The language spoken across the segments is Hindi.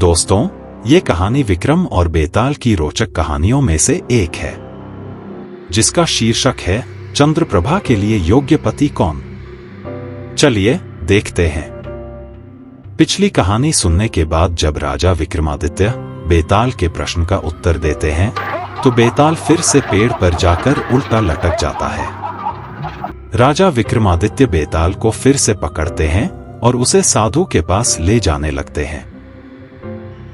दोस्तों, ये कहानी विक्रम और बेताल की रोचक कहानियों में से एक है, जिसका शीर्षक है चंद्रप्रभा के लिए योग्य पति कौन। चलिए देखते हैं। पिछली कहानी सुनने के बाद जब राजा विक्रमादित्य बेताल के प्रश्न का उत्तर देते हैं, तो बेताल फिर से पेड़ पर जाकर उल्टा लटक जाता है। राजा विक्रमादित्य बेताल को फिर से पकड़ते हैं और उसे साधु के पास ले जाने लगते हैं।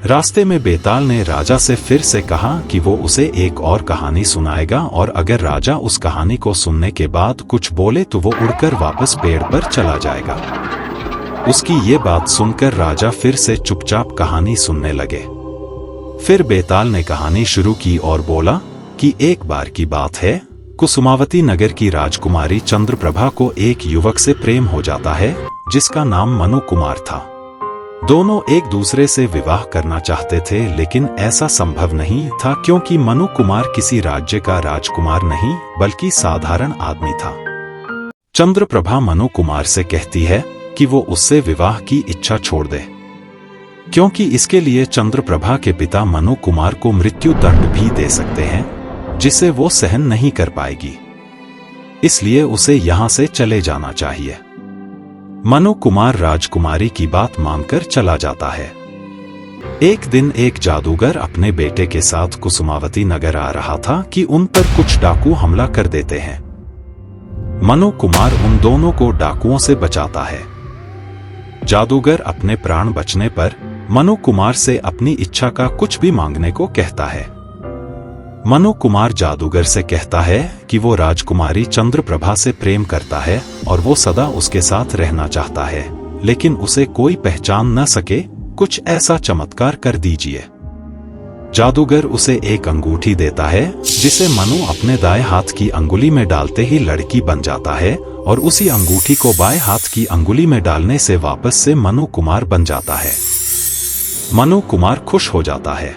रास्ते में बेताल ने राजा से फिर से कहा कि वो उसे एक और कहानी सुनाएगा और अगर राजा उस कहानी को सुनने के बाद कुछ बोले तो वो उड़कर वापस पेड़ पर चला जाएगा। उसकी ये बात सुनकर राजा फिर से चुपचाप कहानी सुनने लगे। फिर बेताल ने कहानी शुरू की और बोला कि एक बार की बात है, कुसुमावती नगर की राजकुमारी चंद्रप्रभा को एक युवक से प्रेम हो जाता है जिसका नाम मनु कुमार था। दोनों एक दूसरे से विवाह करना चाहते थे, लेकिन ऐसा संभव नहीं था क्योंकि मनु कुमार किसी राज्य का राजकुमार नहीं बल्कि साधारण आदमी था। चंद्रप्रभा मनु कुमार से कहती है कि वो उससे विवाह की इच्छा छोड़ दे, क्योंकि इसके लिए चंद्रप्रभा के पिता मनु कुमार को मृत्यु दंड भी दे सकते हैं, जिसे वो सहन नहीं कर पाएगी। इसलिए उसे यहाँ से चले जाना चाहिए। मनु कुमार राजकुमारी की बात मानकर चला जाता है। एक दिन एक जादूगर अपने बेटे के साथ कुसुमावती नगर आ रहा था कि उन पर कुछ डाकू हमला कर देते हैं। मनु कुमार उन दोनों को डाकुओं से बचाता है। जादूगर अपने प्राण बचने पर मनु कुमार से अपनी इच्छा का कुछ भी मांगने को कहता है। मनु कुमार जादूगर से कहता है कि वो राजकुमारी चंद्रप्रभा से प्रेम करता है और वो सदा उसके साथ रहना चाहता है, लेकिन उसे कोई पहचान न सके, कुछ ऐसा चमत्कार कर दीजिए। जादूगर उसे एक अंगूठी देता है, जिसे मनु अपने दाएं हाथ की अंगुली में डालते ही लड़की बन जाता है और उसी अंगूठी को बाएं हाथ की अंगुली में डालने से वापस से मनु कुमार बन जाता है। मनु कुमार खुश हो जाता है।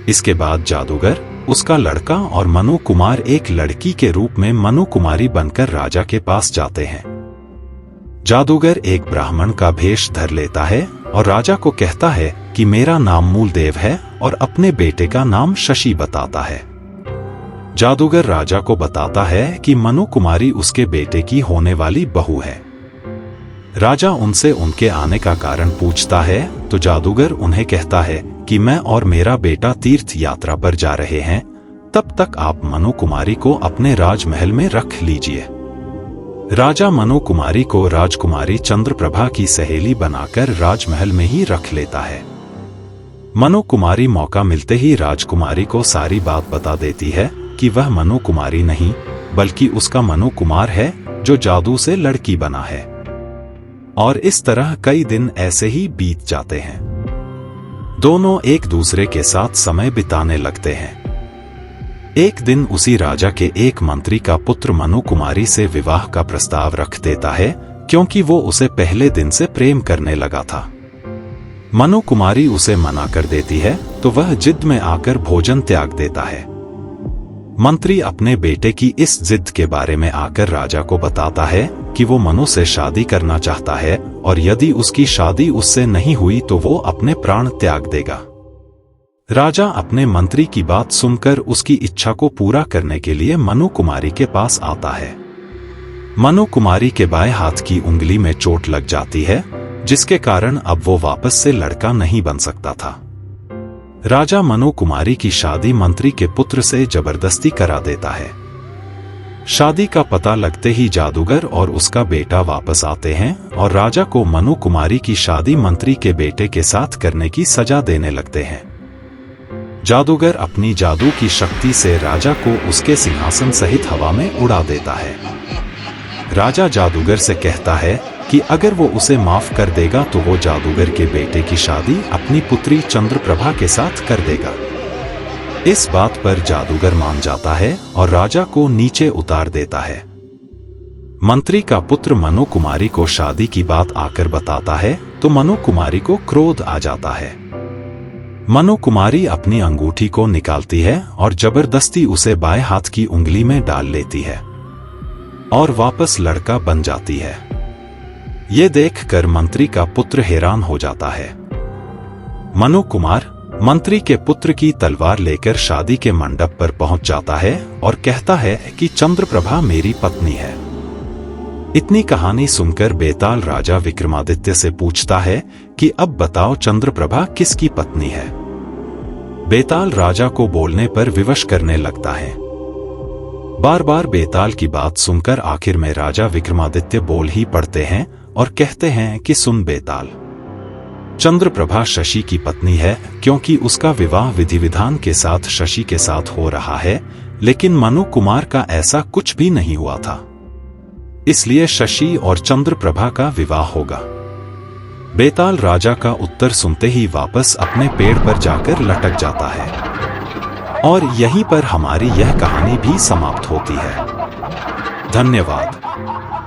इसके बाद जादूगर, उसका लड़का और मनु कुमार एक लड़की के रूप में मनु कुमारी बनकर राजा के पास जाते हैं। जादूगर एक ब्राह्मण का भेष धर लेता है और राजा को कहता है कि मेरा नाम मूलदेव है और अपने बेटे का नाम शशि बताता है। जादूगर राजा को बताता है कि मनु कुमारी उसके बेटे की होने वाली बहू है। राजा उनसे उनके आने का कारण पूछता है तो जादूगर उन्हें कहता है कि मैं और मेरा बेटा तीर्थ यात्रा पर जा रहे हैं, तब तक आप मनु कुमारी को अपने राजमहल में रख लीजिए। राजा मनु कुमारी को राजकुमारी चंद्रप्रभा की सहेली बनाकर राजमहल में ही रख लेता है। मनु कुमारी मौका मिलते ही राजकुमारी को सारी बात बता देती है कि वह मनु कुमारी नहीं बल्कि उसका मनु कुमार है जो जादू से लड़की बना है। और इस तरह कई दिन ऐसे ही बीत जाते हैं। दोनों एक दूसरे के साथ समय बिताने लगते हैं। एक दिन उसी राजा के एक मंत्री का पुत्र मनु कुमारी से विवाह का प्रस्ताव रख देता है, क्योंकि वो उसे पहले दिन से प्रेम करने लगा था। मनु कुमारी उसे मना कर देती है तो वह जिद में आकर भोजन त्याग देता है। मंत्री अपने बेटे की इस जिद के बारे में आकर राजा को बताता है कि वो मनु से शादी करना चाहता है और यदि उसकी शादी उससे नहीं हुई तो वो अपने प्राण त्याग देगा। राजा अपने मंत्री की बात सुनकर उसकी इच्छा को पूरा करने के लिए मनु कुमारी के पास आता है। मनु कुमारी के बाएं हाथ की उंगली में चोट लग जाती है, जिसके कारण अब वो वापस से लड़का नहीं बन सकता था। राजा मनु कुमारी की शादी मंत्री के पुत्र से जबरदस्ती करा देता है। शादी का पता लगते ही जादूगर और उसका बेटा वापस आते हैं और राजा को मनु कुमारी की शादी मंत्री के बेटे के साथ करने की सजा देने लगते हैं। जादूगर अपनी जादू की शक्ति से राजा को उसके सिंहासन सहित हवा में उड़ा देता है। राजा जादूगर से कहता है कि अगर वो उसे माफ कर देगा तो वो जादूगर के बेटे की शादी अपनी पुत्री चंद्रप्रभा के साथ कर देगा। इस बात पर जादूगर मान जाता है और राजा को नीचे उतार देता है। मंत्री का पुत्र मनु कुमारी को शादी की बात आकर बताता है तो मनु कुमारी को क्रोध आ जाता है। मनु कुमारी अपनी अंगूठी को निकालती है और जबरदस्ती उसे बाएं हाथ की उंगली में डाल लेती है और वापस लड़का बन जाती है। ये देखकर मंत्री का पुत्र हैरान हो जाता है। मनु कुमार मंत्री के पुत्र की तलवार लेकर शादी के मंडप पर पहुंच जाता है और कहता है कि चंद्रप्रभा मेरी पत्नी है। इतनी कहानी सुनकर बेताल राजा विक्रमादित्य से पूछता है कि अब बताओ चंद्रप्रभा किसकी पत्नी है। बेताल राजा को बोलने पर विवश करने लगता है। बार बार बेताल की बात सुनकर आखिर में राजा विक्रमादित्य बोल ही पड़ते हैं और कहते हैं कि सुन बेताल, चंद्रप्रभा शशि की पत्नी है क्योंकि उसका विवाह विधि विधान के साथ शशि के साथ हो रहा है, लेकिन मनु कुमार का ऐसा कुछ भी नहीं हुआ था, इसलिए शशि और चंद्रप्रभा का विवाह होगा। बेताल राजा का उत्तर सुनते ही वापस अपने पेड़ पर जाकर लटक जाता है और यहीं पर हमारी यह कहानी भी समाप्त होती है। धन्यवाद।